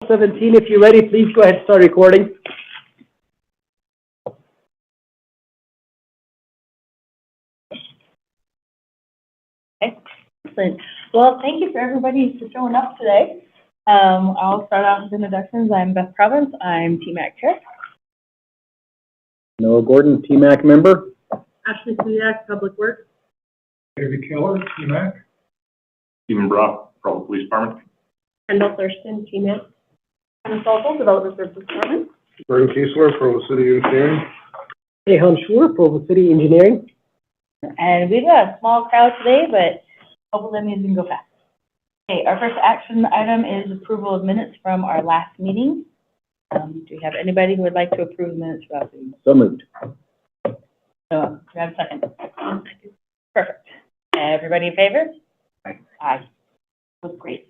17, if you're ready, please go ahead and start recording. Excellent. Well, thank you for everybody for showing up today. I'll start out with introductions. I'm Beth Province. I'm TMAC Chair. Noah Gordon, TMAC member. Ashley Kuyak, Public Works. David Keller, TMAC. Stephen Brock, Provo Police Department. Kendall Thurston, TMAC. Anna Salto, Development Services Department. Vernon Kiesler, Provo City Engineering. Hey, Shur, Provo City Engineering. And we've got a small crowd today, but hopefully that means we can go fast. Okay, our first action item is approval of minutes from our last meeting. Do we have anybody who would like to approve minutes for last meeting? So moved. Do we have a second? Perfect. Everybody in favor? Aye. Aye. That's great.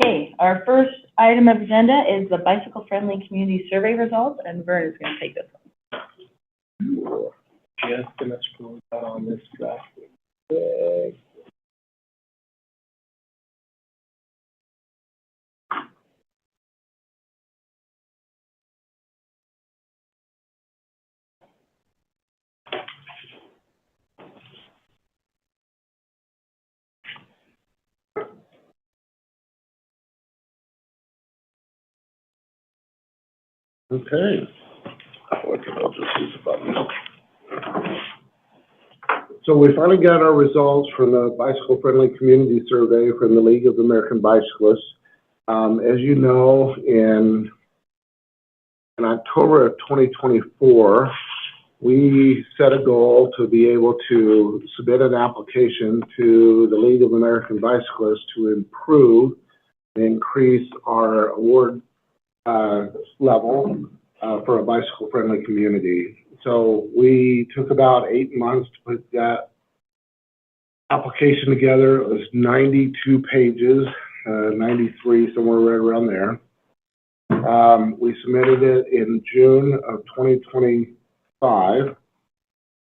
Okay, our first item of agenda is the bicycle-friendly community survey results, and Vern is going to take this one. Just gonna scroll down on this graph. Okay. I'll just use the button. So we finally got our results from the Bicycle Friendly Community Survey from the League of American Bicyclists. As you know, in October of 2024, we set a goal to be able to submit an application to the League of American Bicyclists to improve and increase our award level for a bicycle-friendly community. So we took about 8 months to put that application together. It was 92 pages, 93, somewhere right around there. We submitted it in June of 2025,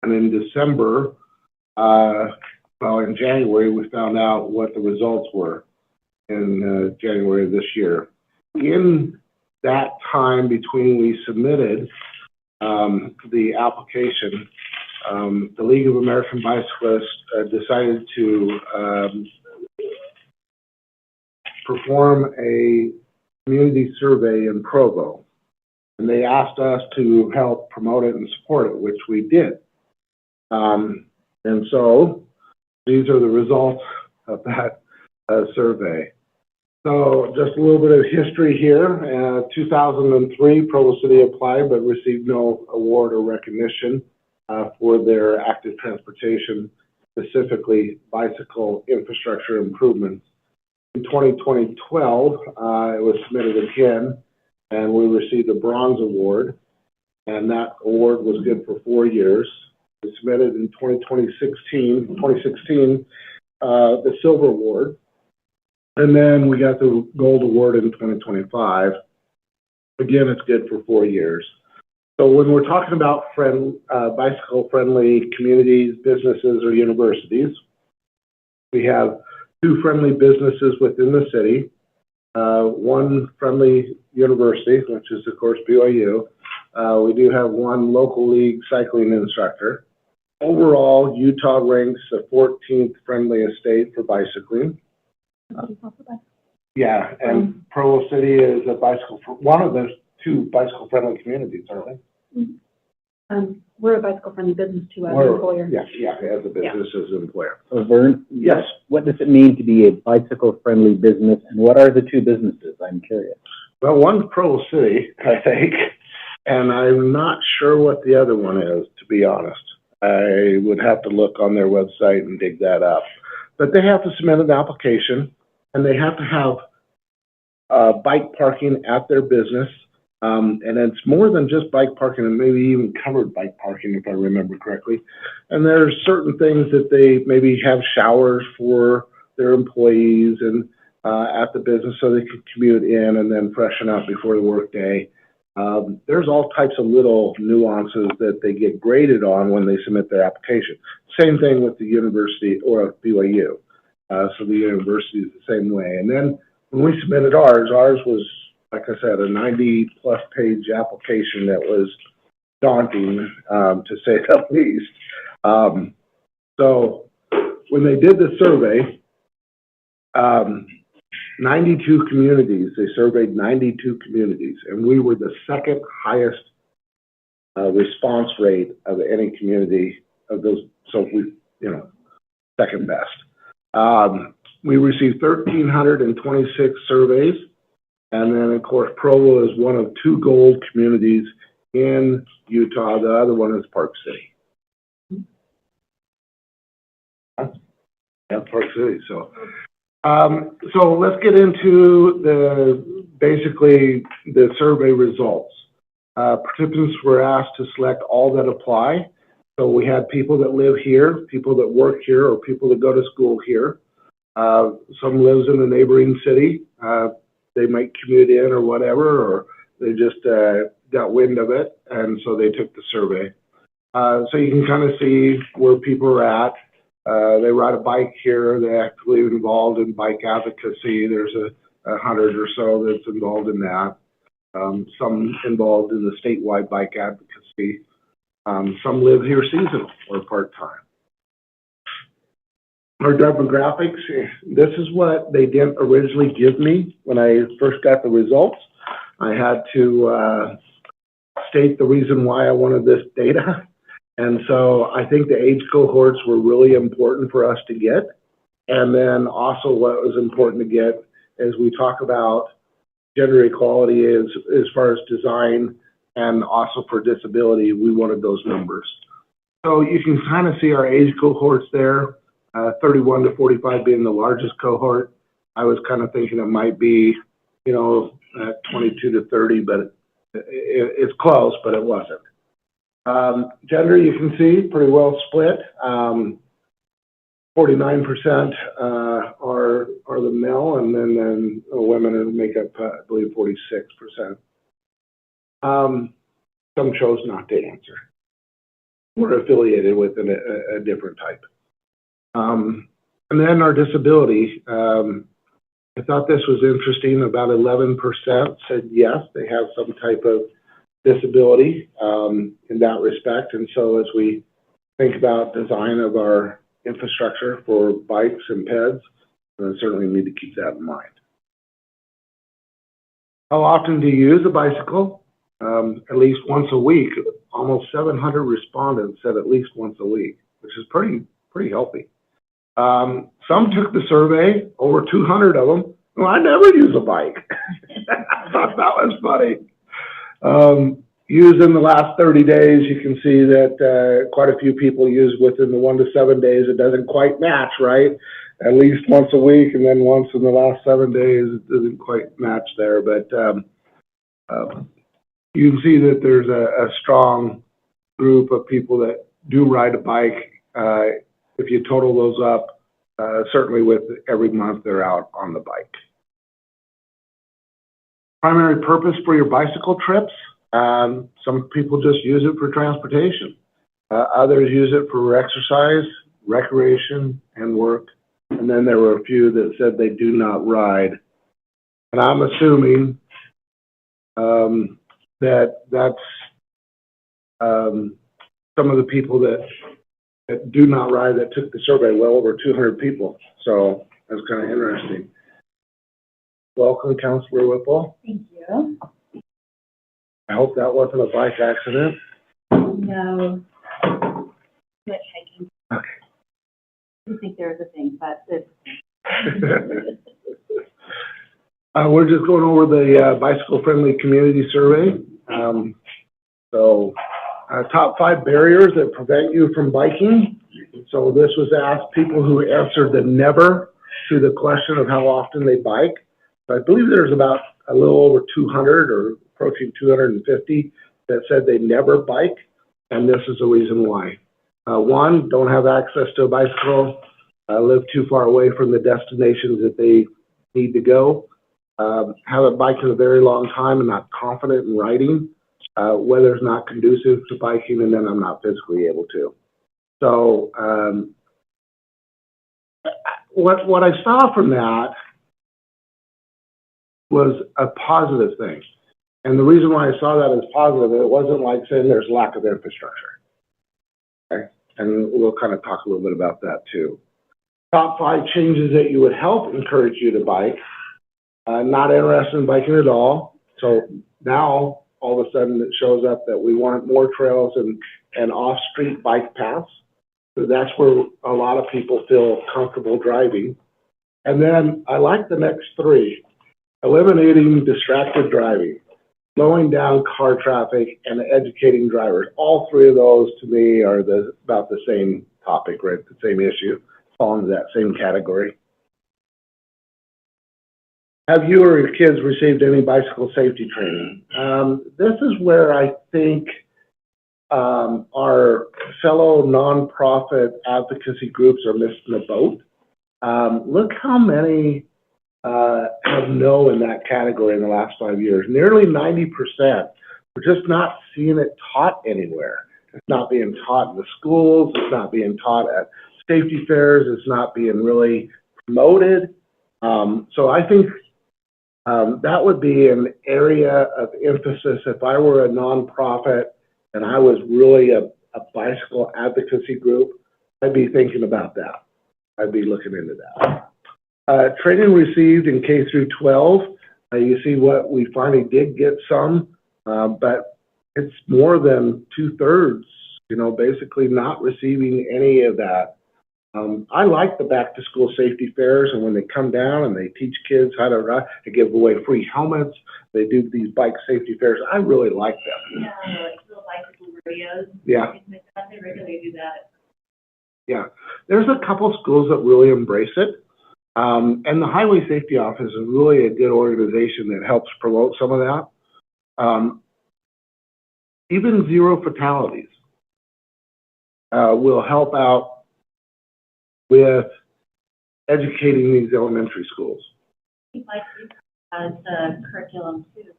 and in December, in January, we found out what the results were in January of this year. In that time between we submitted the application, the League of American Bicyclists decided to perform a community survey in Provo, and they asked us to help promote it and support it, which we did. And so these are the results of that survey. So just a little bit of history here. 2003, Provo City applied but received no award or recognition for their active transportation, specifically bicycle infrastructure improvements. In 2012, it was submitted again, and we received a bronze award, and that award was good for 4 years. We submitted in 2016, the silver award. And then we got the gold award in 2025. Again, it's good for 4 years. So when we're talking about bicycle-friendly communities, businesses, or universities, we have 2 friendly businesses within the city, 1 friendly university, which is, of course, BYU. We do have 1 local league cycling instructor. Overall, Utah ranks the 14th friendliest state for bicycling. Yeah, and Provo City is one of those 2 bicycle-friendly communities, aren't they? Mm-hmm. We're a bicycle-friendly business too, as an employer. Yeah, as a business, as an employer. So Vern? Yes. What does it mean to be a bicycle-friendly business, and what are the 2 businesses? I'm curious. Well, one's Provo City, I think, and I'm not sure what the other one is, to be honest. I would have to look on their website and dig that up. But they have to submit an application, and they have to have bike parking at their business. And it's more than just bike parking, and maybe even covered bike parking, if I remember correctly. And there's certain things that they maybe have showers for their employees and at the business so they can commute in and then freshen up before the work day. There's all types of little nuances that they get graded on when they submit their application. Same thing with the university or BYU. So the university is the same way. And then when we submitted ours was like I said, a 90-plus page application that was daunting, to say the least. So when they did the survey, 92 communities, they surveyed 92 communities, and we were the second highest response rate of any community of those. So we, second best. We received 1,326 surveys, and then of course Provo is one of 2 gold communities in Utah. The other one is Park City. Yeah, Park City. So let's get into basically the survey results. Participants were asked to select all that apply. So we had people that live here, people that work here, or people that go to school here. Some lives in a neighboring city. They might commute in or whatever, or they just got wind of it, and so they took the survey. So you can kind of see where people are at. They ride a bike here. They're actively involved in bike advocacy. There's 100 or so that's involved in that. Some involved in the statewide bike advocacy. Some live here seasonal or part-time. Our demographics, this is what they didn't originally give me when I first got the results. I had to state the reason why I wanted this data. And so I think the age cohorts were really important for us to get. And then also what was important to get as we talk about gender equality is as far as design and also for disability, we wanted those numbers. So you can kind of see our age cohorts there, 31 to 45 being the largest cohort. I was kind of thinking it might be, 22 to 30, but it's close, but it wasn't. Gender, you can see, pretty well split. 49% are the male, and then women make up, I believe, 46%. Some chose not to answer. We're affiliated with a different type. And then our disability. I thought this was interesting. About 11% said yes, they have some type of disability in that respect. And so as we think about design of our infrastructure for bikes and peds, certainly need to keep that in mind. How often do you use a bicycle? At least once a week. Almost 700 respondents said at least once a week, which is pretty healthy. Some took the survey, over 200 of them. Well, I never use a bike. I thought that was funny. Used in the last 30 days, you can see that quite a few people use within the 1 to 7 days. It doesn't quite match, right? At least once a week, and then once in the last 7 days, it doesn't quite match there. But you can see that there's a strong group of people that do ride a bike. If you total those up, certainly with every month they're out on the bike. Primary purpose for your bicycle trips. Some people just use it for transportation. Others use it for exercise, recreation, and work. And then there were a few that said they do not ride. And I'm assuming that that's some of the people that do not ride that took the survey, well over 200 people. So that's kind of interesting. Welcome, Councilor Whipple. Thank you. I hope that wasn't a bike accident. No. Good hiking. Okay. I think there was a thing, but it's... We're just going over the bicycle-friendly community survey. Top 5 barriers that prevent you from biking. So this was asked people who answered the never to the question of how often they bike. So I believe there's about a little over 200 or approaching 250 that said they never bike, and this is the reason why. 1, don't have access to a bicycle, live too far away from the destinations that they need to go, haven't biked in a very long time and not confident in riding, weather's not conducive to biking, and then I'm not physically able to. So what I saw from that was a positive thing. And the reason why I saw that as positive, it wasn't like saying there's lack of infrastructure. Okay? And we'll kind of talk a little bit about that too. Top 5 changes that you would help encourage you to bike. Not interested in biking at all. So now, all of a sudden, it shows up that we want more trails and off-street bike paths. So that's where a lot of people feel comfortable driving. And then I like the next 3. Eliminating distracted driving, slowing down car traffic, and educating drivers. All 3 of those, to me, are about the same topic, right? The same issue, fall into that same category. Have you or your kids received any bicycle safety training? This is where I think our fellow nonprofit advocacy groups are missing the boat. Look how many have no in that category in the last 5 years. Nearly 90%. We're just not seeing it taught anywhere. It's not being taught in the schools. It's not being taught at safety fairs. It's not being really promoted. So I think that would be an area of emphasis. If I were a nonprofit and I was really a bicycle advocacy group, I'd be thinking about that. I'd be looking into that. Training received in K through 12. You see what we finally did get some, but it's more than 2/3, basically not receiving any of that. I like the back to school safety fairs, and when they come down and they teach kids how to ride, they give away free helmets, they do these bike safety fairs. I really like them. Yeah, like little bicycle rodeos. Yeah. They regularly do that. Yeah, there's a couple schools that really embrace it. And the Highway Safety Office is really a good organization that helps promote some of that. Even zero fatalities will help out with educating these elementary schools. Bike has a curriculum too.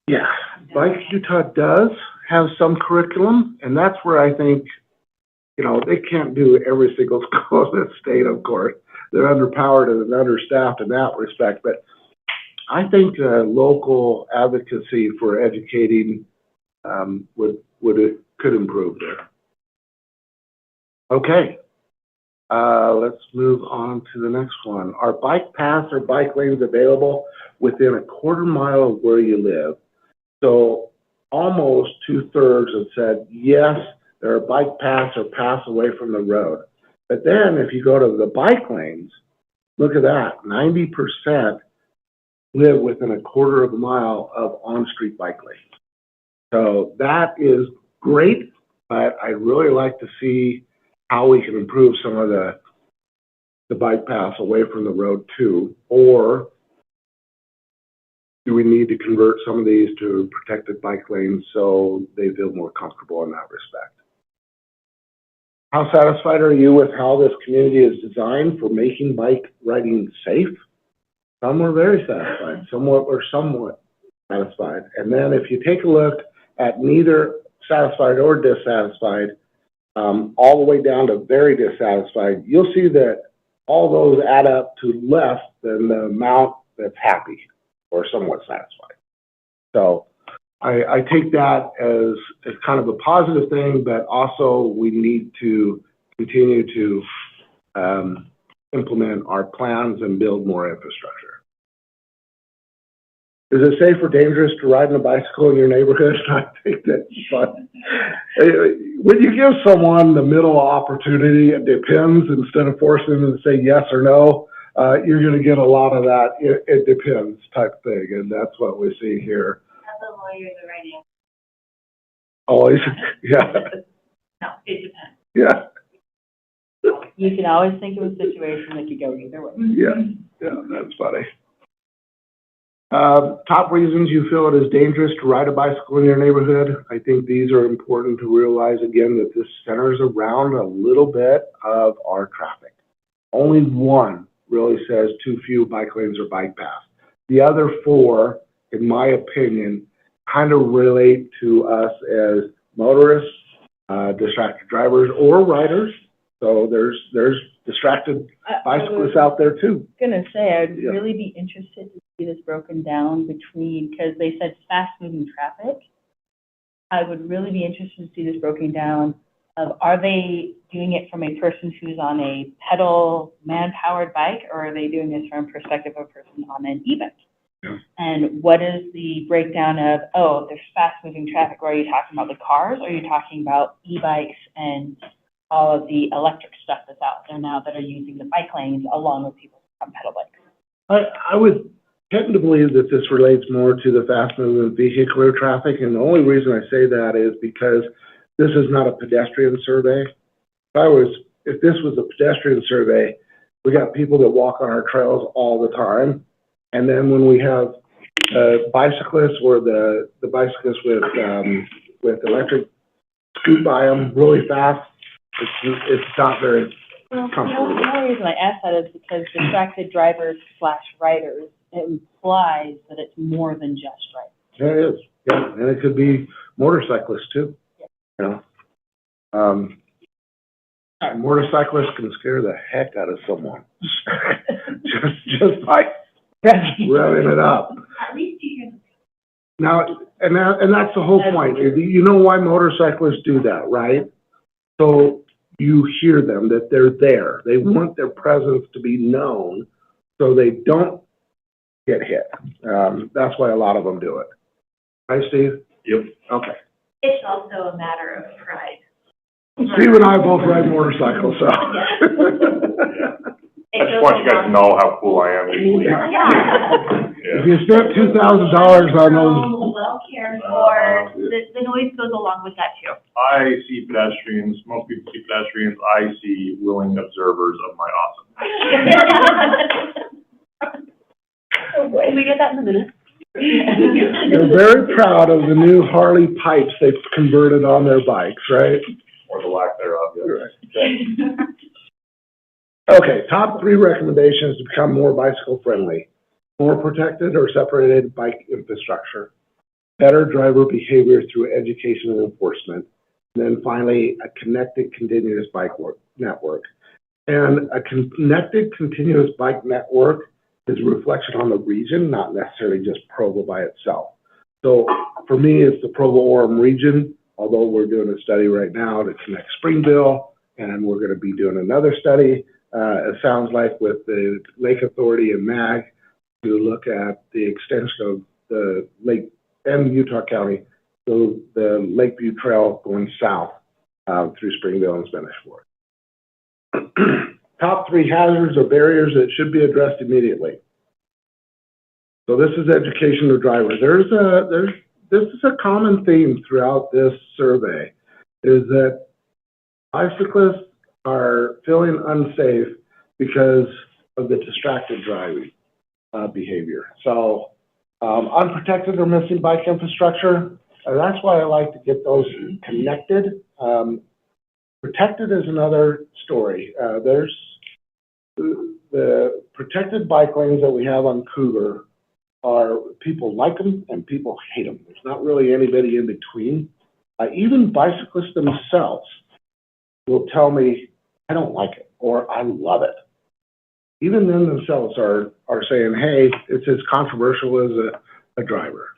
Yeah, Bike Utah does have some curriculum, and that's where I think, they can't do every single school in the state, of course. They're underpowered and understaffed in that respect, but I think local advocacy for educating could improve there. Okay, let's move on to the next one. Are bike paths or bike lanes available within a 1/4 mile of where you live? So almost 2/3 have said yes, there are bike paths or paths away from the road. But then if you go to the bike lanes, look at that, 90% live within a 1/4 mile of on-street bike lanes. So that is great, but I'd really like to see how we can improve some of the bike paths away from the road too. Or do we need to convert some of these to protected bike lanes so they feel more comfortable in that respect? How satisfied are you with how this community is designed for making bike riding safe? Some were very satisfied, somewhat satisfied. And then if you take a look at neither satisfied or dissatisfied, all the way down to very dissatisfied, you'll see that all those add up to less than the amount that's happy or somewhat satisfied. So I take that as kind of a positive thing, but also we need to continue to implement our plans and build more infrastructure. Is it safe or dangerous to ride on a bicycle in your neighborhood? I think that's fun. When you give someone the middle opportunity, it depends, instead of forcing them to say yes or no, you're going to get a lot of that it depends type thing, and that's what we see here. That's a lawyer, the right answer. Always, yeah. No, it depends. Yeah. You can always think of a situation that could go either way. Yeah, that's funny. Top reasons you feel it is dangerous to ride a bicycle in your neighborhood. I think these are important to realize, again, that this centers around a little bit of our traffic. Only one really says too few bike lanes or bike paths. The other 4, in my opinion, kind of relate to us as motorists, distracted drivers, or riders. So there's distracted I bicyclists was out there too. gonna say, I'd Yeah. really be interested to see this broken down between, because they said fast-moving traffic. I would really be interested to see this broken down of, are they doing it from a person who's on a pedal, man-powered bike, or are they doing this from a perspective of a person on an e-bike? Yeah. And what is the breakdown of, oh, there's fast-moving traffic, or are you talking about the cars, or are you talking about e-bikes and all of the electric stuff that's out there now that are using the bike lanes along with people on pedal bikes? I would tend to believe that this relates more to the fast-moving vehicular traffic, and the only reason I say that is because this is not a pedestrian survey. If this was a pedestrian survey, we got people that walk on our trails all the time, and then when we have bicyclists or the bicyclists with electric scoot by them really fast, it's not very Well, comfortable. the only reason I ask that is because distracted drivers / riders implies that it's more than just riders. Yeah, it is. Yeah, and it could be motorcyclists too. You know, motorcyclists can scare the heck out of someone just by revving it up. At least you hear them. Now, and that's the whole point. You know why motorcyclists do that, right? So you hear them, that they're there. They want their presence to be known so they don't get hit. That's why a lot of them do it. Right, Steve? Yep. Okay. It's also a matter of pride. Steve and I both ride motorcycles, so. I just want you guys to know how cool I am usually. If you spent $2,000 on those, Well cared for, the noise goes along with that too. I see pedestrians, most people see pedestrians, I see willing observers of my awesome. Can we get that in a minute? you're very proud of the new Harley pipes they've converted on their bikes, right? Or the lack thereof, yes. Okay, top 3 recommendations to become more bicycle friendly. More protected or separated bike infrastructure. Better driver behavior through education and enforcement. And then finally, a connected continuous bike network. And a connected continuous bike network is a reflection on the region, not necessarily just Provo by itself. So for me, it's the Provo-Orem region, although we're doing a study right now to connect Springville, and we're going to be doing another study, it sounds like, with the Lake Authority and MAG to look at the extension of the lake and Utah County, so the Lakeview Trail going south through Springville and Spanish Fork. Top 3 hazards or barriers that should be addressed immediately. So this is education of drivers. This is a common theme throughout this survey, is that bicyclists are feeling unsafe because of the distracted driving behavior. So unprotected or missing bike infrastructure, that's why I like to get those connected. Protected is another story. There's the protected bike lanes that we have on Cougar are, people like them and people hate them. There's not really anybody in between. Even bicyclists themselves will tell me, I don't like it, or I love it. Even them themselves are saying, hey, it's as controversial as a driver.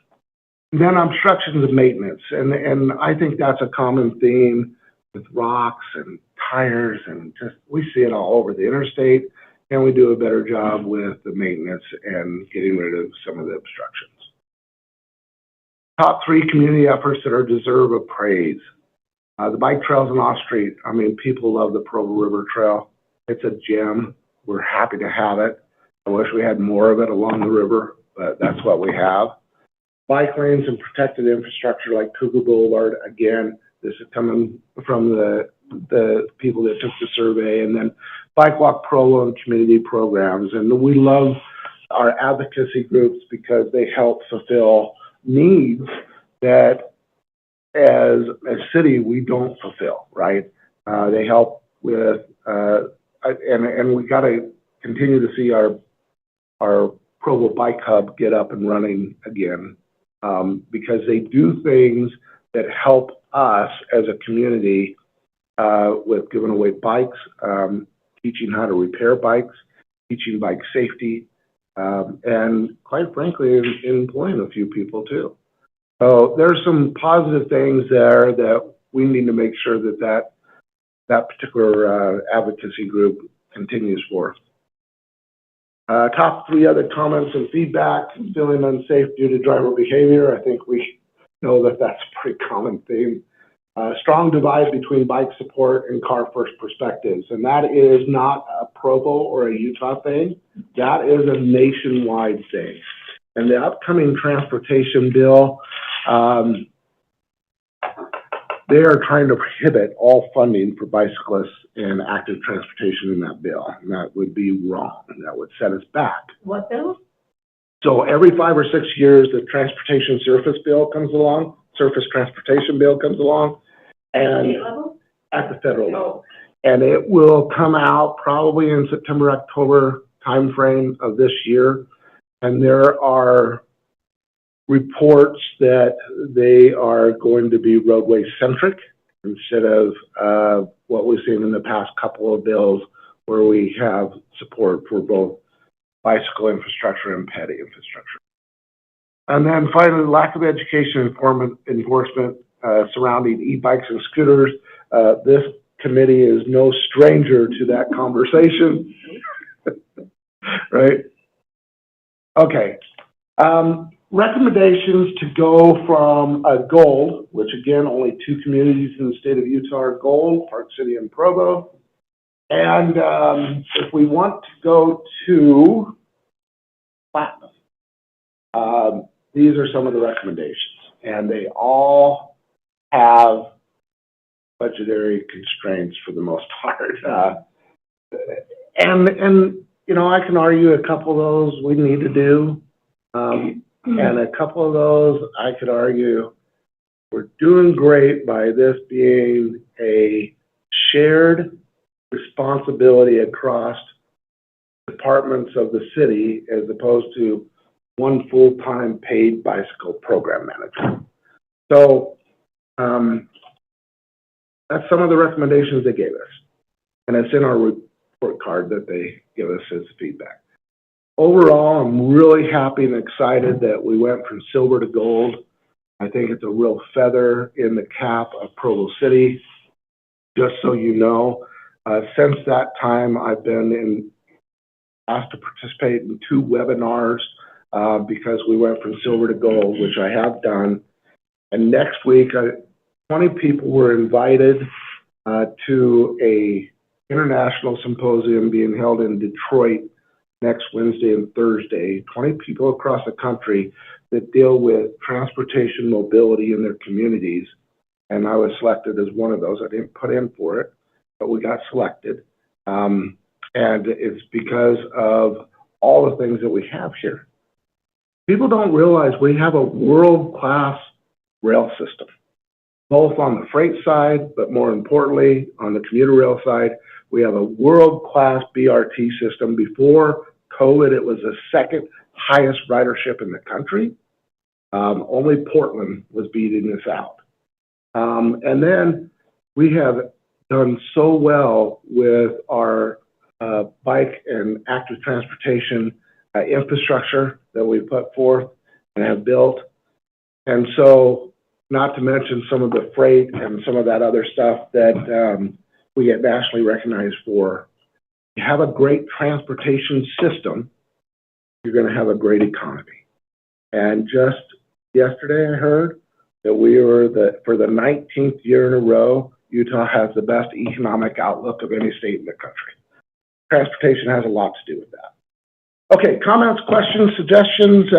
And then obstructions of maintenance, and I think that's a common theme with rocks and tires, and just, we see it all over the interstate, and we do a better job with the maintenance and getting rid of some of the obstructions. Top 3 community efforts that are deserve of praise. The bike trails in off-street. I mean, people love the Provo River Trail. It's a gem. We're happy to have it. I wish we had more of it along the river, but that's what we have. Bike lanes and protected infrastructure like Cougar Boulevard. Again, this is coming from the people that took the survey. And then Bike Walk Provo and community programs. And we love our advocacy groups because they help fulfill needs that as a city we don't fulfill, right? They help with, and we got to continue to see our Provo Bike Hub get up and running again, because they do things that help us as a community with giving away bikes, teaching how to repair bikes, teaching bike safety, and quite frankly, employing a few people too. So there's some positive things there that we need to make sure that particular advocacy group continues for. Top 3 other comments and feedback: feeling unsafe due to driver behavior. I think we know that that's a pretty common theme. Strong divide between bike support and car first perspectives. And that is not a Provo or a Utah thing. That is a nationwide thing. And the upcoming transportation bill, they are trying to prohibit all funding for bicyclists and active transportation in that bill. And that would be wrong. That would set us back. What bill? So every 5 or 6 years, the transportation surface transportation bill comes along. And State level? at the federal level. And it will come out probably in September, October timeframe of this year. And there are reports that they are going to be roadway centric instead of what we've seen in the past couple of bills where we have support for both bicycle infrastructure and petty infrastructure. And then finally, lack of education enforcement surrounding e-bikes and scooters. This committee is no stranger to that conversation, right? Okay. Recommendations to go from a gold, which again, only 2 communities in the state of Utah are gold, Park City and Provo. And if we want to go to platinum, these are some of the recommendations, and they all have budgetary constraints for the most part. And you know, I can argue a couple of those we need to do. And a couple of those I could argue we're doing great by this being a shared responsibility across departments of the city as opposed to one full-time paid bicycle program manager. So that's some of the recommendations they gave us. And it's in our report card that they give us as feedback. Overall, I'm really happy and excited that we went from silver to gold. I think it's a real feather in the cap of Provo City. Just so you know, since that time, I've been asked to participate in 2 webinars because we went from silver to gold, which I have done. And next week, 20 people were invited to a international symposium being held in Detroit next Wednesday and Thursday. 20 people across the country that deal with transportation mobility in their communities. And I was selected as one of those. I didn't put in for it, but we got selected. And it's because of all the things that we have here. People don't realize we have a world-class rail system, both on the freight side, but more importantly, on the commuter rail side. We have a world-class BRT system. Before COVID, it was the 2nd highest ridership in the country. Only Portland was beating this out. And then we have done so well with our bike and active transportation infrastructure that we put forth and have built. And so, not to mention some of the freight and some of that other stuff that we get nationally recognized for. You have a great transportation system, you're going to have a great economy. And just yesterday I heard that we were for the 19th year in a row, Utah has the best economic outlook of any state in the country. Transportation has a lot to do with that. Okay, comments, questions, suggestions.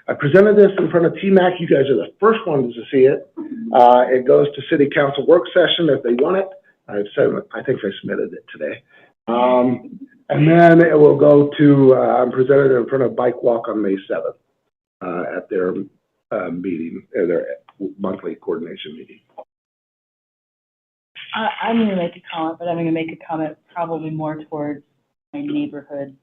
I presented this in front of TMAC. You guys are the first ones to see it. It goes to City Council work session if they want it. I think I submitted it today. And then it will go to, I'm presented in front of Bike Walk on May 7th at their meeting, their monthly coordination meeting. I'm going to make a comment, but I'm going to make a comment probably more towards my neighborhood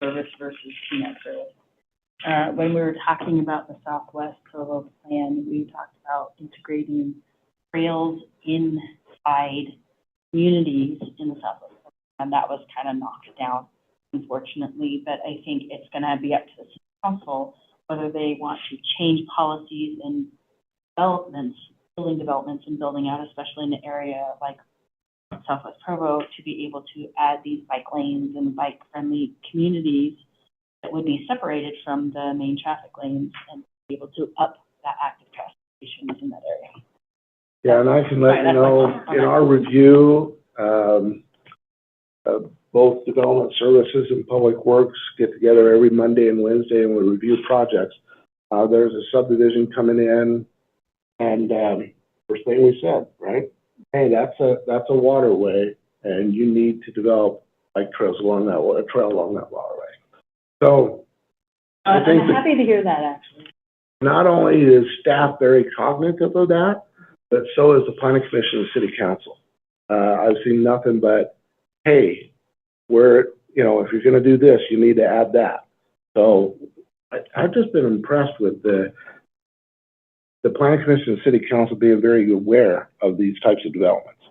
service versus TMAC service. When we were talking about the Southwest Provo plan, we talked about integrating trails inside communities in the Southwest and that was kind of knocked down, unfortunately. But I think it's going to be up to the city council whether they want to change policies and developments, building developments and building out, especially in an area like Southwest Provo, to be able to add these bike lanes and bike-friendly communities that would be separated from the main traffic lanes and be able to up that active transportation in that area. Yeah, and I can let you know, in our review, both Development Services and Public Works get together every Monday and Wednesday and we review projects. There's a subdivision coming in, and first thing we said, right? Hey, that's a waterway, and you need to develop bike trails along that waterway. So I think I'm happy to hear that, actually. not only is staff very cognitive of that, but so is the Planning Commission and City Council. I've seen nothing but, hey, if you're going to do this, you need to add that. So I've just been impressed with the Planning Commission and City Council being very aware of these types of developments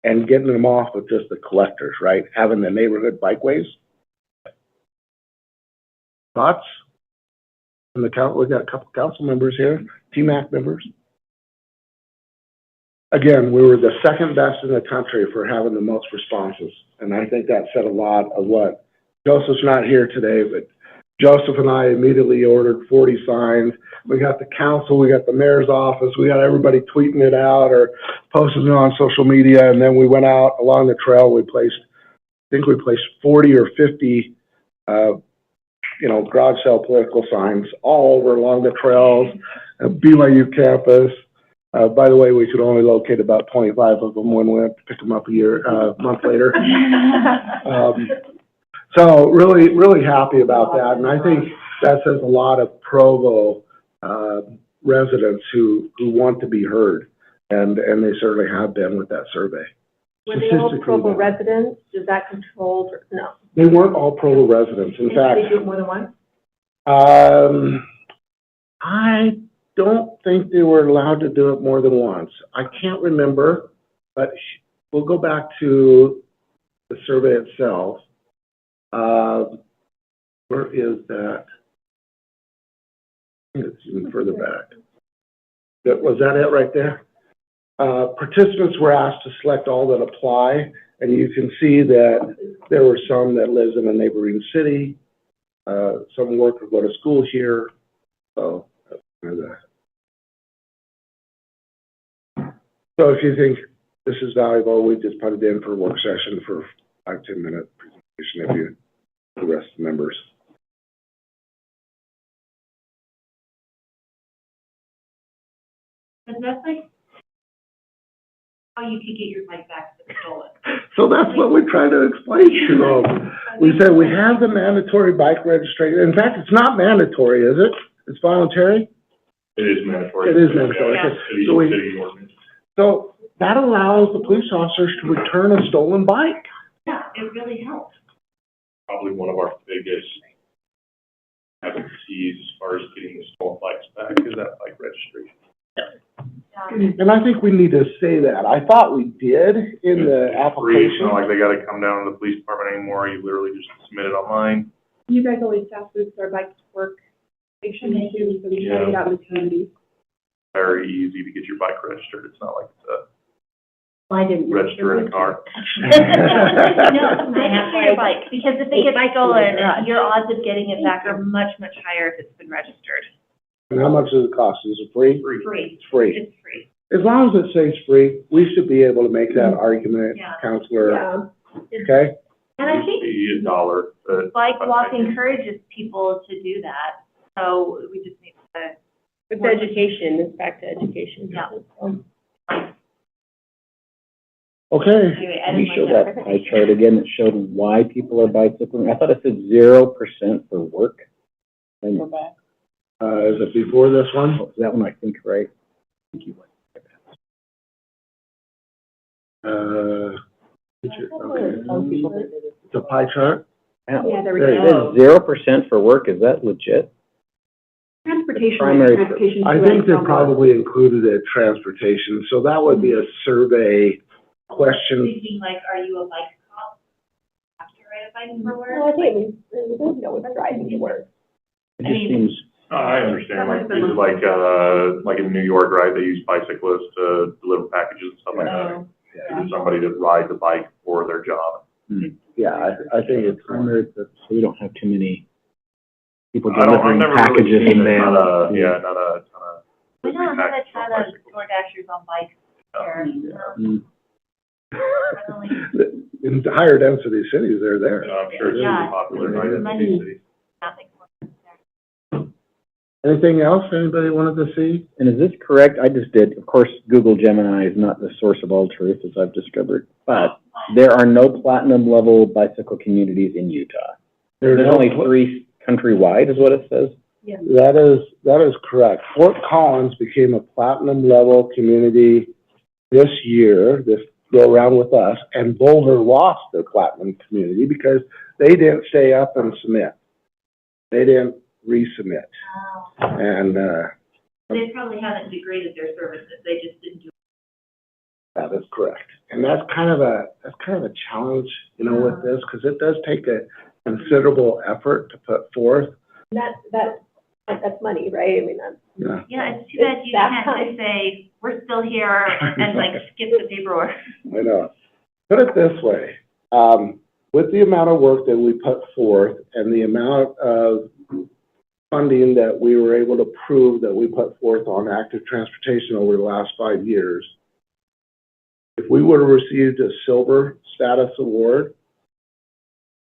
and getting them off with just the collectors, right? Having the neighborhood bikeways. Thoughts? And we've got a couple council members here, TMAC members. Again, we were the second best in the country for having the most responses. And I think that said a lot of what, Joseph's not here today, but Joseph and I immediately ordered 40 signs. We got the council, we got the mayor's office, we got everybody tweeting it out or posting it on social media. And then we went out along the trail. I think we placed 40 or 50, garage sale political signs all over along the trails, BYU campus. By the way, we could only locate about 25 of them when we went to pick them up a month later. So really, really happy about that. And I think that says a lot of Provo residents who want to be heard. And they certainly have been with that survey. Were they all Provo residents? Is that controlled or no? They weren't all Provo residents. In fact, did they do it more than once? I don't think they were allowed to do it more than once. I can't remember, but we'll go back to the survey itself. Where is that? I think it's even further back. Was that it right there? Participants were asked to select all that apply, and you can see that there were some that lives in a neighboring city, some work or go to school here. So that's kind of that. So if you think this is valuable, we just put it in for a work session for 5-10 minute presentation of you, the rest of the members. And that's like how you could get your bike back to stolen. So that's what we try to explain to them. We said we have the mandatory bike registration. In fact, it's not mandatory, is it? It's voluntary? It is mandatory. It is mandatory. Yeah. So that allows the police officers to return a stolen bike. Yeah, it really helps. Probably one of our biggest advocacies as far as getting the stolen bikes back is that bike registration. And I think we need to say that. I thought we did in the It's free. It's application. not like they gotta come down to the police department anymore. You literally just submit it online. You guys always fast boost our bike to work station too, so we try to get out in the community. Very easy to get your bike registered. It's not like it's a I didn't. register in a car. No, register your bike, because if it gets stolen, your odds of getting it back are much, much higher if it's been registered. And how much does it cost? Is it free? Free. It's free. It's free. As long as it says free, we should be able to make that argument, Yeah. Counselor. Yeah. Okay? And I think $1, but bike walk encourages people to do that, so we just need to. It's education, it's back to education. Yeah. Okay. Anyway, I Can you didn't show like that pie chart again that showed why people are bicycling? I thought it said 0% for work. And, Go back. Is it before this one? is that one I think right? Thank you. Okay. It's a pie chart? Yeah, there we There go. you It says 0% for work, is that legit? Transportation, Primary- transportation. I to think and they from work. probably included a transportation, so that would be a survey question. Thinking like, are you a bike cop? ride a bike for work. No, I think we don't know what's driving to work. It just seems, I understand, like, is it like in New York, right, they use bicyclists to deliver packages and stuff like that? Oh, Is it somebody that rides a bike for their job? Yeah, I think it's primary purpose, so we don't have too many people I've delivering never packages really seen in it, mail. not a ton of. We don't have a ton of Door Dashers on bikes here. Mm. Really, in higher density cities, they're there. I'm sure it's Yeah. super popular, right, in Money. these cities. nothing. Anything else anybody wanted to see? And is this correct? I just did, of course, Google Gemini is not the source of all truth, as I've discovered, but there are no platinum level bicycle communities in Utah. There's only 3 countrywide, is what it says. That is correct. Fort Collins became a platinum level community this year, this go around with us, and Boulder lost their platinum community because they didn't stay up and submit. They didn't resubmit. And, They probably haven't degraded their services, they just didn't do it. that is correct. And that's kind of a challenge, you know, with this, because it does take a considerable effort to put forth. That's money, right? I mean, that's. Yeah. Yeah, it's too bad you That can't just say, we're still here, and like skip the paperwork. I know. Put it this way, with the amount of work that we put forth and the amount of funding that we were able to prove that we put forth on active transportation over the last 5 years, if we would have received a silver status award,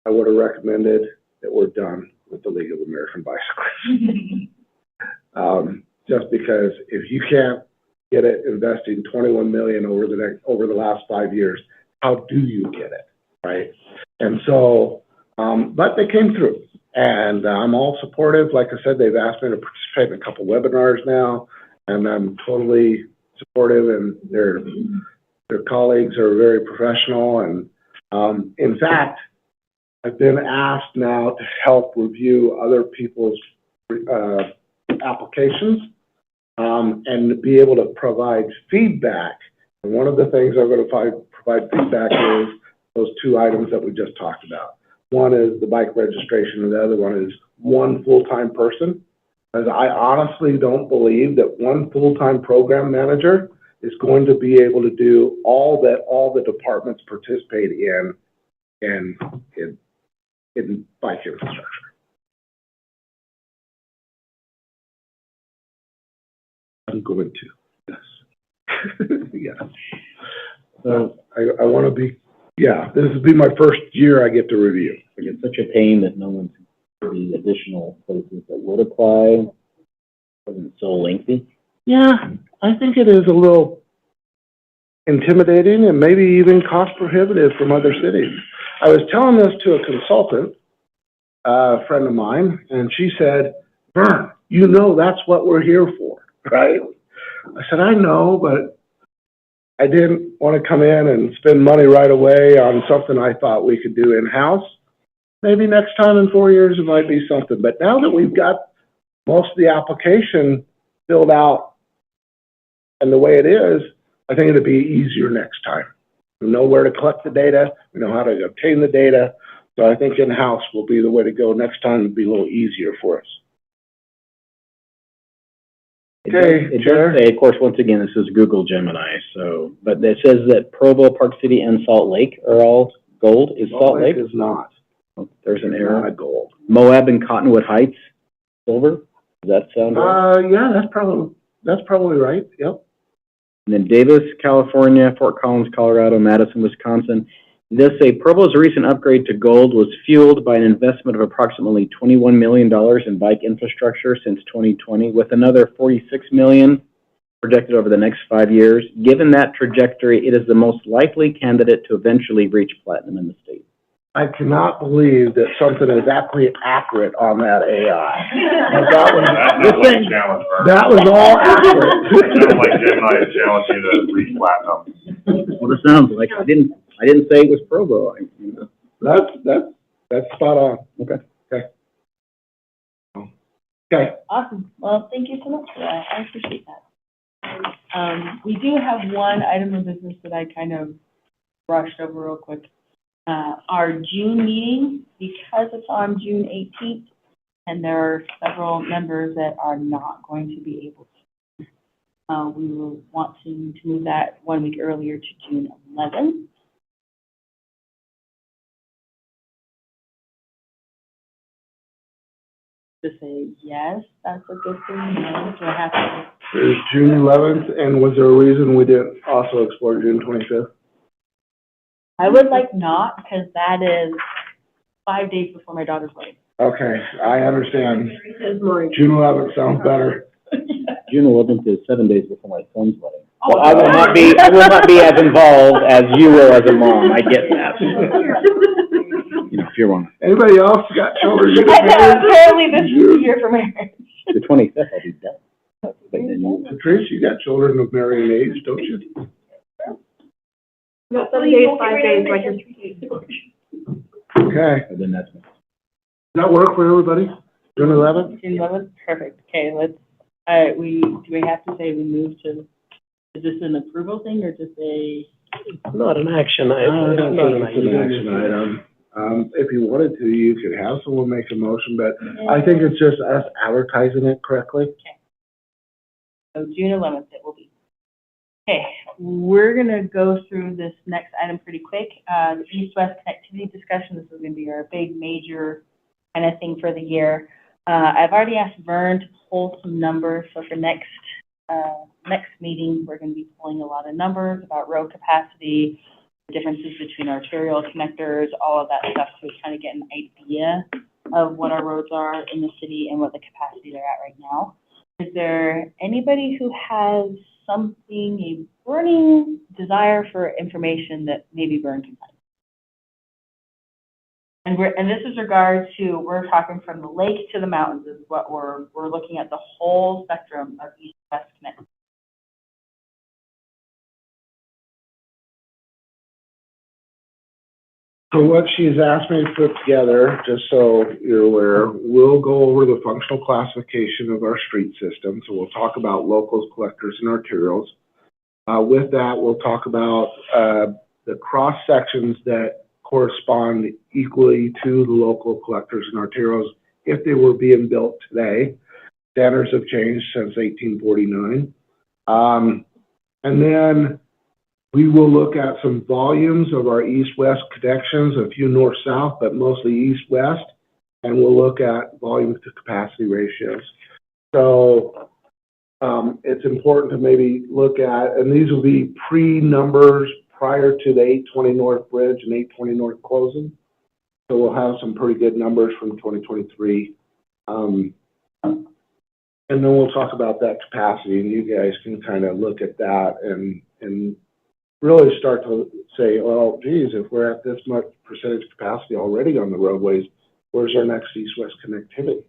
I would have recommended that we're done with the League of American Bicyclists. Just because if you can't get it investing 21 million over the last 5 years, how do you get it, right? And so, but they came through, and I'm all supportive. Like I said, they've asked me to participate in a couple webinars now, and I'm totally supportive, and their colleagues are very professional. And in fact, I've been asked now to help review other people's applications and be able to provide feedback. And one of the things I'm going to provide feedback is those 2 items that we just talked about. One is the bike registration, and the other one is 1 full-time person. As I honestly don't believe that 1 full-time program manager is going to be able to do all that all the departments participate in bike infrastructure. I'm going to, yes. Yeah. So I want to be, yeah, this will be my first year I get to review. It's such a pain that no one's the additional places that would apply. Wasn't so lengthy. Yeah, I think it is a little intimidating and maybe even cost prohibitive from other cities. I was telling this to a consultant, a friend of mine, and she said, Vern, you know that's what we're here for, right? I said, I know, but I didn't want to come in and spend money right away on something I thought we could do in-house. Maybe next time in 4 years it might be something. But now that we've got most of the application filled out and the way it is, I think it'll be easier next time. We know where to collect the data. We know how to obtain the data. So I think in-house will be the way to go. Next time it'll be a little easier for us. Okay, It Chair. does say, of course, once again, this is Google Gemini, so, but it says that Provo, Park City, and Salt Lake are all gold. Is Salt Lake? is not. There's an Not error. a gold. Moab and Cottonwood Heights, silver. Does that sound right? Yeah, that's probably right. Yep. And then Davis, California, Fort Collins, Colorado, Madison, Wisconsin. It does say Provo's recent upgrade to gold was fueled by an investment of approximately $21 million in bike infrastructure since 2020, with another $46 million projected over the next 5 years. Given that trajectory, it is the most likely candidate to eventually reach platinum in the state. I cannot believe that something is actually accurate on that AI. That was, That's like a challenge, Vern. that was all accurate. Sounds like Gemini has challenged you to reach platinum. What it sounds like. I didn't say it was Provo. You know. That's spot on. Okay. Okay. Awesome. Well, thank you so much for that. I appreciate that. We do have one item of business that I kind of brushed over real quick. Our June meeting, because it's on June 18th, and there are several members that are not going to be able to. We will want to move that 1 week earlier to June 11th. To say yes, that's a good thing. No, do I have to? There's June 11th, and was there a reason we didn't also explore June 25th? I would like not, because that is 5 days before my daughter's wedding. Okay, I understand. It's more. June 11th sounds better. June 11th is 7 days before my son's wedding. Well, I will not be as involved as you will as a mom, I get that. You know, if you're one. Anybody else got children? I know, apparently this is the year for marriage. The 25th, I'll be done. But then Patrice, you got children of marrying age, don't you? About 7 days, 5 days, like your 3 days. Okay, but then that's. does that work for everybody? June 11th? June 11th, perfect. Okay, let's, do we have to say we move to, is this an approval thing or just a? Not an action item. It's an action item. If you wanted to, you could have someone make a motion, but I think it's just us advertising it correctly. So June 11th it will be. Okay, we're gonna go through this next item pretty quick. The east-west connectivity discussion, this is gonna be our big major kind of thing for the year. I've already asked Vern to pull some numbers, so for next meeting, we're gonna be pulling a lot of numbers about road capacity, the differences between arterial connectors, all of that stuff, so we kind of get an idea of what our roads are in the city and what the capacity they're at right now. Is there anybody who has something, a burning desire for information that maybe Vern can find? And this is regard to, we're talking from the lake to the mountains is what we're looking at the whole spectrum of east-west connectivity. So what she's asked me to put together, just so you're aware, we'll go over the functional classification of our street system. So we'll talk about locals, collectors, and arterials. With that, we'll talk about the cross sections that correspond equally to the local collectors and arterials if they were being built today. Standards have changed since 1849. And then we will look at some volumes of our east-west connections, a few north-south, but mostly east-west, and we'll look at volume to capacity ratios. So it's important to maybe look at, and these will be pre-numbers prior to the 820 North Bridge and 820 North closing. So we'll have some pretty good numbers from 2023. And then we'll talk about that capacity, and you guys can kind of look at that and really start to say, well, geez, if we're at this much percentage capacity already on the roadways, where's our next east-west connectivity?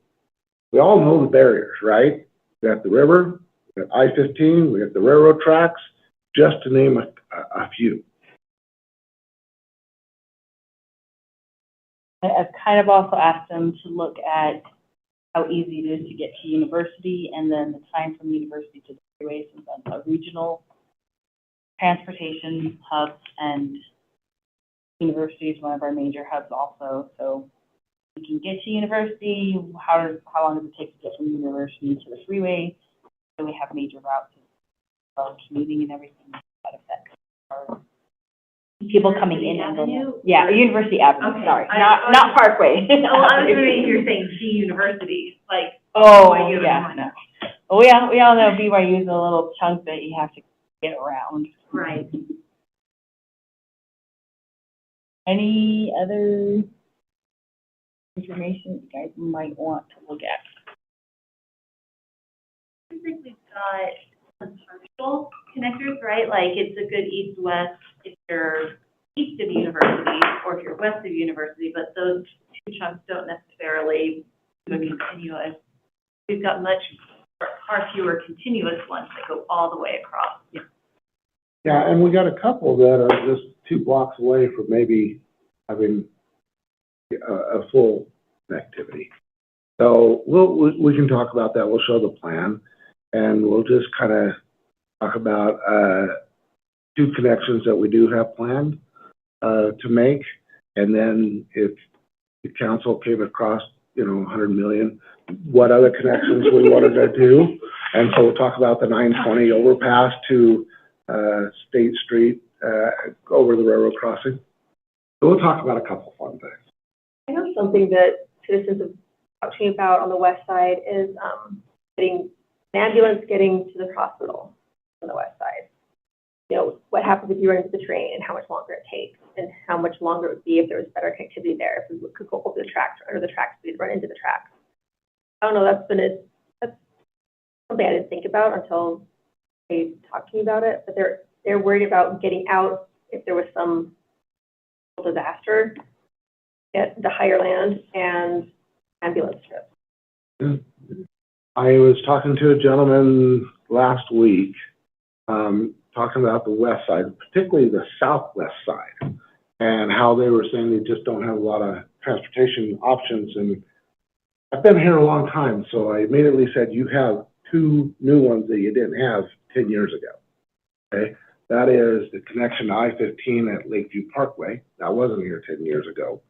We all know the barriers, right? We got the river, we got I-15, we got the railroad tracks, just to name a few. I've kind of also asked them to look at how easy it is to get to university and then the time from university to the freeway, since that's a regional transportation hub, and university is one of our major hubs also. So we can get to university, how long does it take to get from university to the freeway? So we have major routes of commuting and everything that affects our people coming in and going out. Yeah, University Avenue, Okay. sorry, not Parkway. Oh, I was wondering if you're saying G University, like. Oh, BYU. yeah, no. Well, we all know BYU is a little chunk that you have to get around. Right. Any other information you guys might want to look at? I think we've got some partial connectors, right? Like it's a good east-west if you're east of university or if you're west of university, but those two chunks don't necessarily do continuous. We've got far fewer continuous ones that go all the way across. Yeah, and we got a couple that are just 2 blocks away from maybe having a full connectivity. So we can talk about that. We'll show the plan, and we'll just kind of talk about 2 connections that we do have planned to make. And then if the council came across, you know, 100 million, what other connections we wanted to do. And so we'll talk about the 920 overpass to State Street over the railroad crossing. So we'll talk about a couple fun things. I know something that citizens have talked to me about on the west side is getting an ambulance getting to the hospital on the west side. You know, what happens if you run into the train and how much longer it takes and how much longer it would be if there was better connectivity there, if we could go over the tracks or under the tracks, we'd run into the tracks. I don't know, that's something I didn't think about until they talked to me about it, but they're worried about getting out if there was some disaster at the higher land and ambulance trips. I was talking to a gentleman last week, talking about the west side, particularly the southwest side, and how they were saying they just don't have a lot of transportation options. And I've been here a long time, so I immediately said, you have two new ones that you didn't have 10 years ago. Okay, that is the connection to I-15 at Lakeview Parkway. That wasn't here 10 years ago.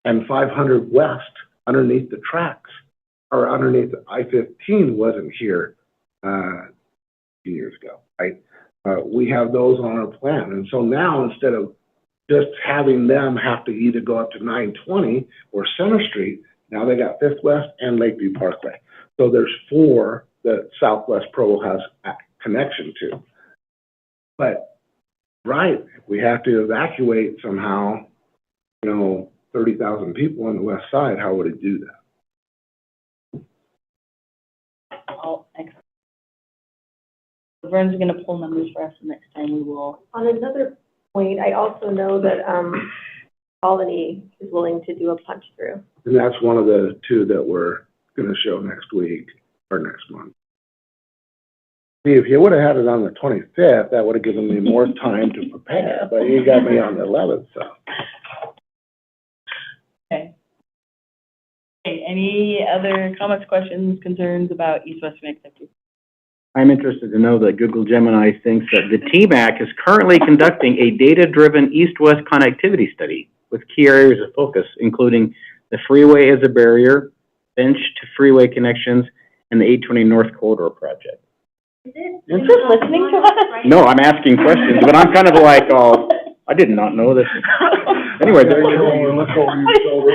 And 500 West underneath the tracks, or underneath the I-15 wasn't here a few years ago, right? We have those on our plan. And so now, instead of just having them have to either go up to 920 or Center Street, now they got 5th West and Lakeview Parkway. So there's 4 that Southwest Provo has a connection to. But, right, if we have to evacuate somehow, you know, 30,000 people on the west side, how would it do that? Oh, excellent. Vern's going to pull numbers for us, and next time we will. On another point, I also know that Colony is willing to do a punch through. And that's one of the 2 that we're going to show next week or next month. See, if you would have had it on the 25th, that would have given me more time to prepare, but you got me on the 11th, so. Okay. Okay, any other comments, questions, concerns about east-west connectivity? I'm interested to know that Google Gemini thinks that the TMAC is currently conducting a data-driven east-west connectivity study with key areas of focus, including the freeway as a barrier, bench to freeway connections, and the 820 North Corridor project. You're just listening to us? No, I'm asking questions, but I'm kind of like, oh, I did not know this. Anyway, there you go. Look over your shoulder.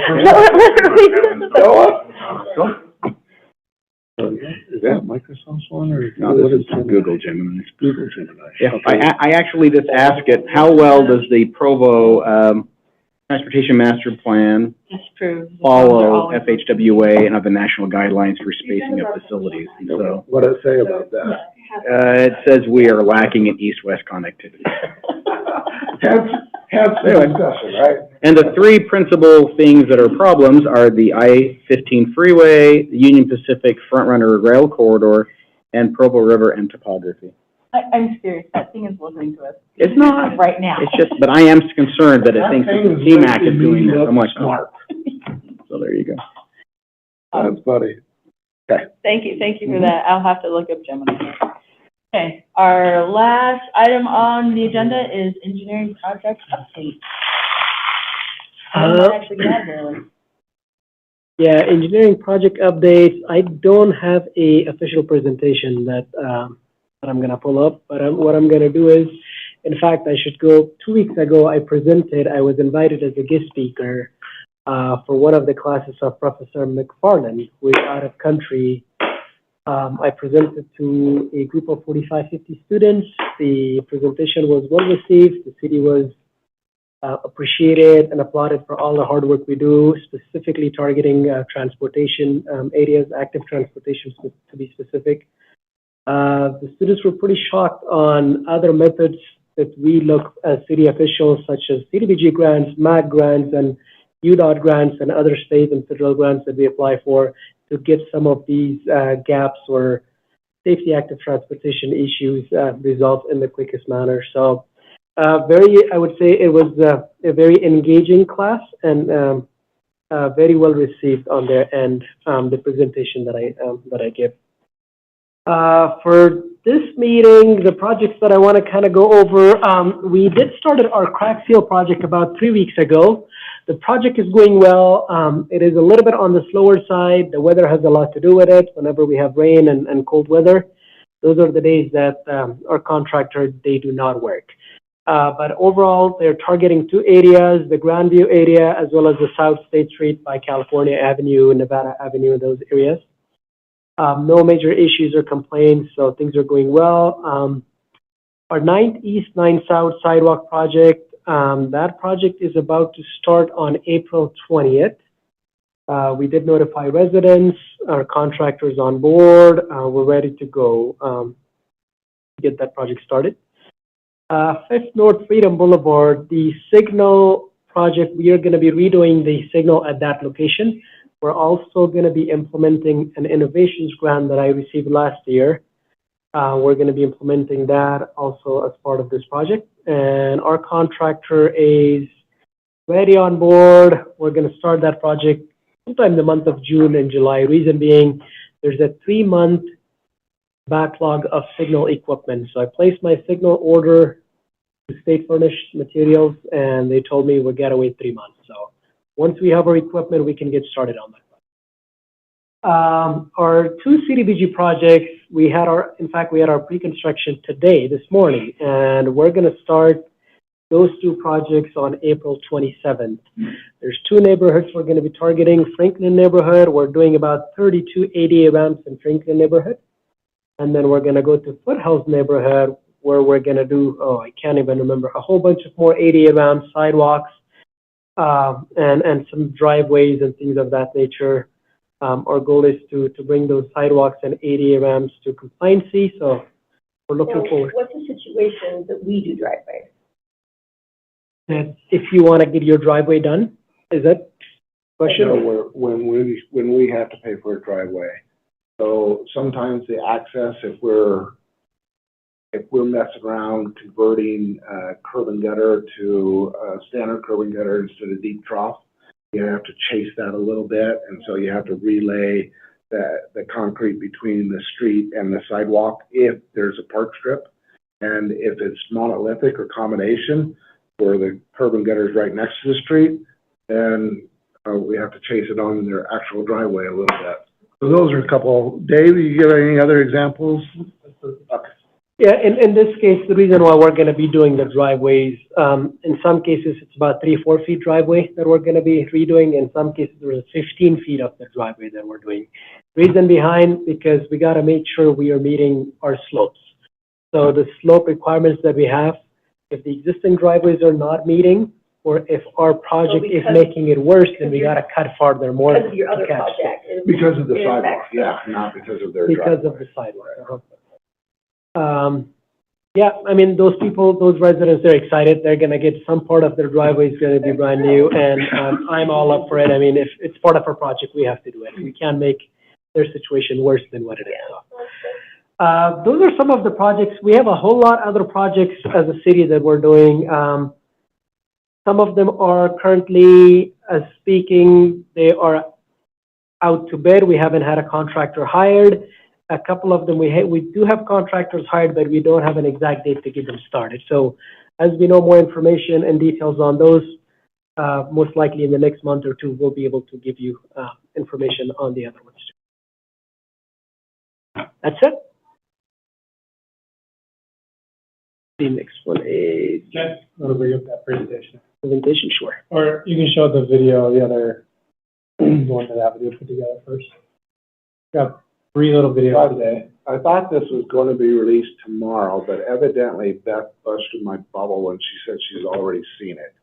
Is that Microsoft's one or? No, this is Google Gemini. It's Google Gemini. Yeah, I actually just asked it, how well does the Provo Transportation Master Plan Disapprove. follow FHWA and other national guidelines for spacing of facilities? And so, What does it say about that? it says we are lacking in east-west connectivity. Hence the discussion, right? And the 3 principal things that are problems are the I-15 freeway, the Union Pacific Frontrunner Rail Corridor, and Provo River and topography. I'm serious, that thing is listening to us. It's not. Right now. It's just, but I am concerned that it thinks that the TMAC is doing this. I'm like, smart. So there you go. That's funny. Thank you for that. I'll have to look up Gemini. Okay, our last item on the agenda is engineering project update. Actually, yeah, really. Yeah, engineering project updates. I don't have a official presentation that I'm gonna pull up, but what I'm gonna do is, in fact, I should go. 2 weeks ago, I was invited as a guest speaker for one of the classes of Professor McFarland, who is out of country. I presented to a group of 45, 50 students. The presentation was well received. The city was appreciated and applauded for all the hard work we do, specifically targeting transportation areas, active transportation to be specific. The students were pretty shocked on other methods that we look as city officials, such as CDBG grants, MAC grants, and UDOT grants, and other state and federal grants that we apply for, to get some of these gaps or safety active transportation issues resolved in the quickest manner. So I would say it was a very engaging class and very well received on their end, the presentation that I give. For this meeting, the projects that I want to kind of go over, we did start our crack seal project about 3 weeks ago. the project is going well. It is a little bit on the slower side. The weather has a lot to do with it. Whenever we have rain and cold weather, those are the days that our contractor, they do not work. But overall, they're targeting two areas, the Grandview area as well as the South State Street by California Avenue, Nevada Avenue, those areas. No major issues or complaints, so things are going well. Our 9th East, 9th South sidewalk project, that project is about to start on April 20th. We did notify residents, our contractors on board. We're ready to go to get that project started. 5th North Freedom Boulevard, the signal project, we are going to be redoing the signal at that location. We're also going to be implementing an innovations grant that I received last year. We're going to be implementing that also as part of this project. And our contractor is ready on board. We're going to start that project sometime in the month of June and July. Reason being, there's a 3-month backlog of signal equipment. So I placed my signal order to State Furnished Materials, and they told me we'll get to wait 3 months. So once we have our equipment, we can get started on that. Our 2 CDBG projects, we had our pre-construction today, this morning, and we're going to start those 2 projects on April 27th. There's 2 neighborhoods we're going to be targeting. Franklin neighborhood, we're doing about 32 ADA ramps in Franklin neighborhood. And then we're going to go to Foothills neighborhood, where we're going to do, I can't even remember, a whole bunch of more ADA ramps, sidewalks, and some driveways and things of that nature. Our goal is to bring those sidewalks and ADA ramps to compliancy, so we're looking forward. What's the situation that we do driveways? That if you want to get your driveway done, is that question? No, when we have to pay for a driveway. So sometimes the access, if we're messing around converting curb and gutter to standard curb and gutter instead of deep trough, you have to chase that a little bit, and so you have to relay the concrete between the street and the sidewalk if there's a park strip. And if it's monolithic or combination, where the curb and gutter is right next to the street, then we have to chase it on their actual driveway a little bit. So those are a couple. Dave, you give any other examples? Okay. Yeah, in this case, the reason why we're going to be doing the driveways, in some cases, it's about 3-4 feet driveway that we're going to be redoing. In some cases, there's 15 feet of the driveway that we're doing. Reason behind, because we got to make sure we are meeting our slopes. So the slope requirements that we have, if the existing driveways are not meeting, or if our project is making it worse, then we got to cut farther more. Because of your other project. Because of the sidewalk, yeah, not because of their driveway. Because of the sidewalk. Yeah, I mean, those people, those residents, they're excited. They're going to get some part of their driveway is going to be brand new, and I'm all up for it. I mean, if it's part of our project, we have to do it. We can't make their situation worse than what it is. So, those are some of the projects. We have a whole lot of other projects as a city that we're doing. Some of them are currently speaking. They are out to bid. We haven't had a contractor hired. A couple of them, we do have contractors hired, but we don't have an exact date to get them started. So as we know more information and details on those, most likely in the next month or 2, we'll be able to give you information on the other ones too. That's it. The next one is... Okay, I'll bring up that presentation. Presentation, sure. Or you can show the video, the other, the one that Avenue put together first. Got 3 little videos today. I thought this was going to be released tomorrow, but evidently Beth busted my bubble when she said she's already seen it.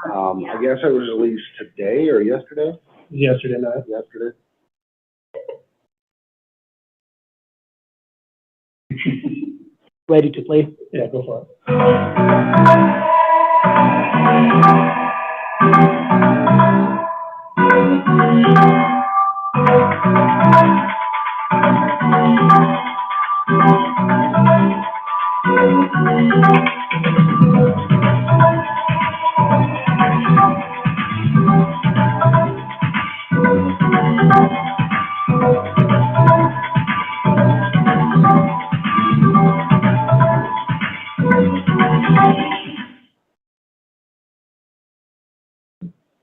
I guess it was released today or yesterday? Yesterday night. Yesterday. Ready to play? Yeah, go for it.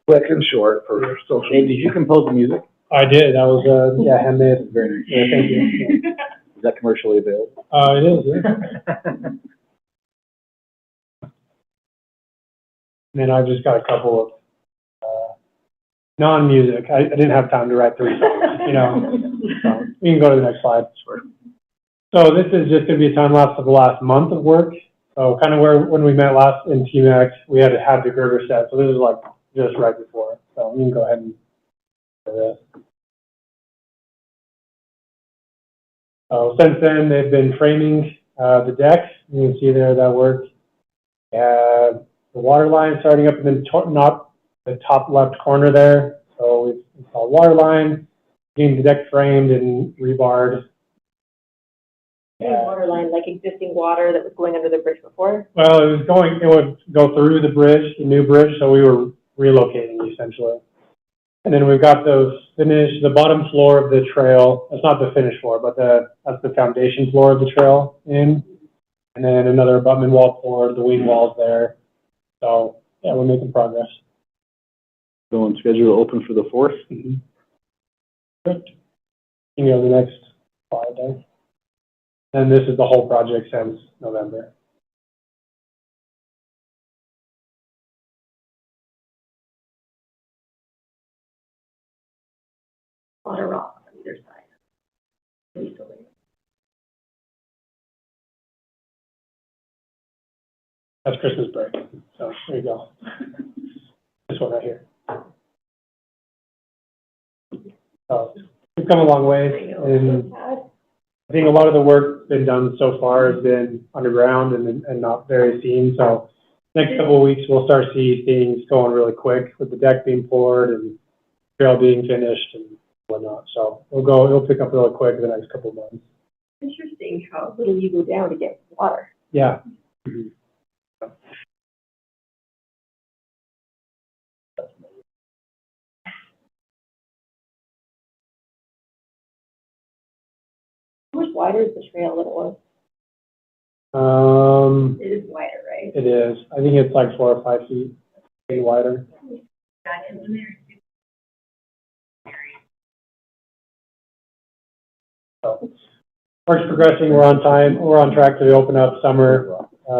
quick and short for social Dave, did media. you compose the music? I did, that was, yeah, handmade. Very nice. Yeah, thank you. Yeah. Is that commercially available? It is, yeah. And then I've just got a couple of, non-music. I didn't have time to write 3 songs, you know. So, we can go to the next slide. So this is just gonna be a time lapse of the last month of work. So kind of when we met last in TMAC, we had to have the girder set. So this is like just right before. So you can go ahead and do this. So since then, they've been framing, the deck. You can see there that work. The water line starting up in the top left corner there. So we've installed water line, getting the deck framed and rebarred. Water line, like existing water that was going under the bridge before? Well, it would go through the bridge, the new bridge, so we were relocating essentially. And then we've got those finished, the bottom floor of the trail, that's not the finished floor, but that's the foundation floor of the trail in. And then another abutment wall poured, the wing walls there. So, yeah, we're making progress. So on schedule to open for the 4th? Mm-hmm. Good. You can go to the next slide there. And this is the whole project since November. A lot of rocks on either side. Easily. That's Christmas break. So there you go. This one right here. So we've come a long way, and I think a lot of the work been done so far has been underground and not very seen. So next couple of weeks, we'll start seeing things going really quick with the deck being poured and trail being finished and whatnot. So it'll pick up really quick in the next couple of months. Interesting how little you go down to get water. Yeah. How much wider is the trail than it was? It is wider, right? It is. I think it's like 4 or 5 feet wider. So work's progressing. We're on time. We're on track to open up summer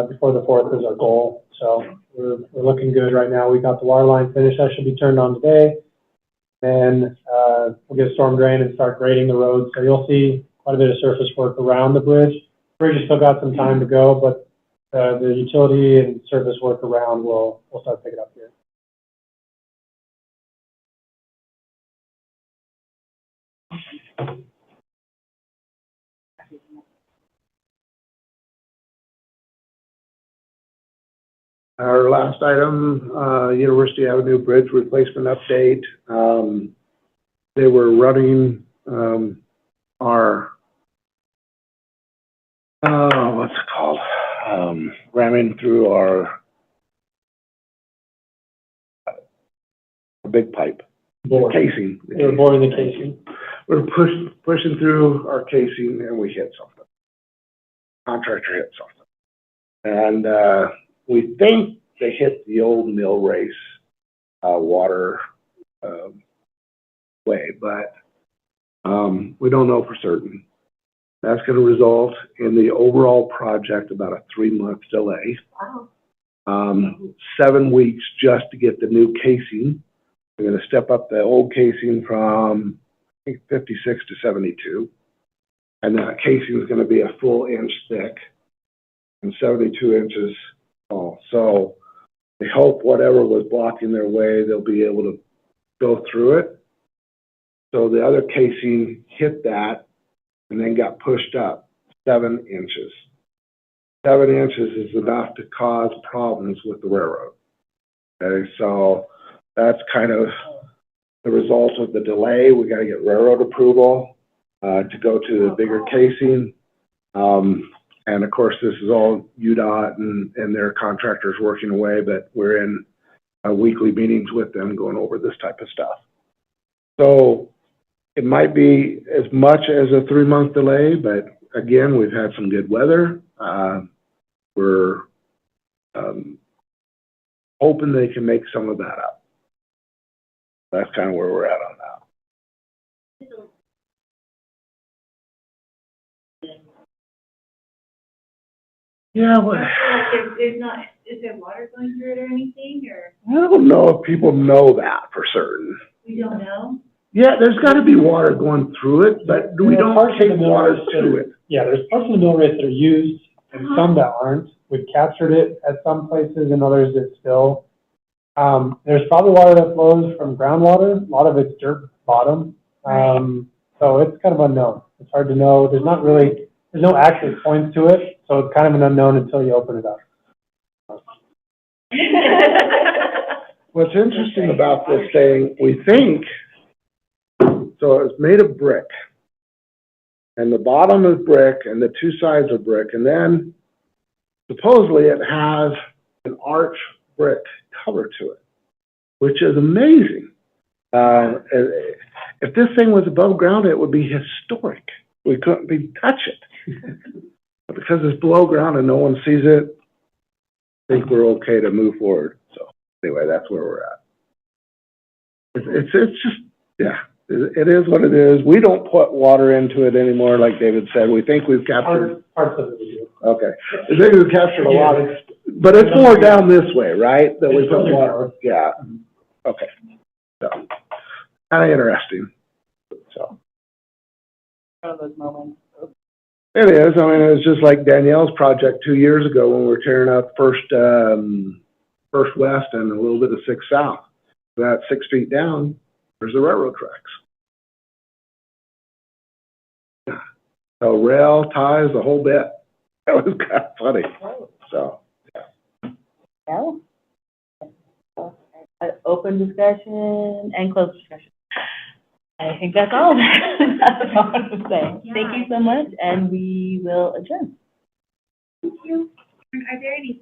before the 4th is our goal. So we're looking good right now. We got the water line finished. That should be turned on today. Then we'll get storm drain and start grading the road. So you'll see quite a bit of surface work around the bridge. The bridge has still got some time to go, but the utility and surface work around will start picking up here. Our last item, University Avenue Bridge replacement update. They were running, our, what's it called? Ramming through our big pipe, casing. We were boring the casing. We're pushing through our casing and we hit something. Contractor hit something. And, we think they hit the old mill race, water, way, but, we don't know for certain. That's gonna result in the overall project about a 3-month delay. Wow. 7 weeks just to get the new casing. We're gonna step up the old casing from, I think, 56 to 72. And that casing is gonna be a full inch thick and 72 inches tall. So they hope whatever was blocking their way, they'll be able to go through it. So the other casing hit that and then got pushed up 7 inches. 7 inches is enough to cause problems with the railroad. Okay, so that's kind of the result of the delay. We got to get railroad approval to go to the bigger casing. And of course, this is all UDOT and their contractors working away, but we're in weekly meetings with them going over this type of stuff. So it might be as much as a 3-month delay, but again, we've had some good weather. We're hoping they can make some of that up. That's kind of where we're at on that. Yeah, well, Is there water going through it or anything, or I don't know if people know that for certain. we don't know? Yeah, there's gotta be water going through it, but we There are don't parts of take the mill water race that to are- it. Yeah, there's parts of the mill race that are used and some that aren't. We've captured it at some places and others that still. There's probably water that flows from groundwater. A lot of it's dirt bottom. So it's kind of unknown. It's hard to know. There's no access points to it. So it's kind of an unknown until you open it up. What's interesting about this thing, we think, so it's made of brick. And the bottom is brick and the two sides are brick. And then supposedly it has an arch brick cover to it, which is amazing. If this thing was above ground, it would be historic. We couldn't touch it. But because it's below ground and no one sees it, I think we're okay to move forward. So anyway, that's where we're at. It's just, yeah, it is what it is. We don't put water into it anymore, like David said. We think we've captured. Parts of it we do. Okay. I think we've captured a lot of, but it's more down this way, right? That we put water. Yeah. Okay. So, kind of interesting. So. One of those moments. It is. I mean, it was just like Danielle's project 2 years ago when we were tearing up First West and a little bit of 6 South. That 6 feet down, there's the railroad tracks. Yeah. So rail, ties, the whole bit. That was kind of funny. So, yeah. Yeah. Open discussion and closed discussion. I think that's all. That's all I want to say. Thank you so much, and we will adjourn. Thank you. Are there any?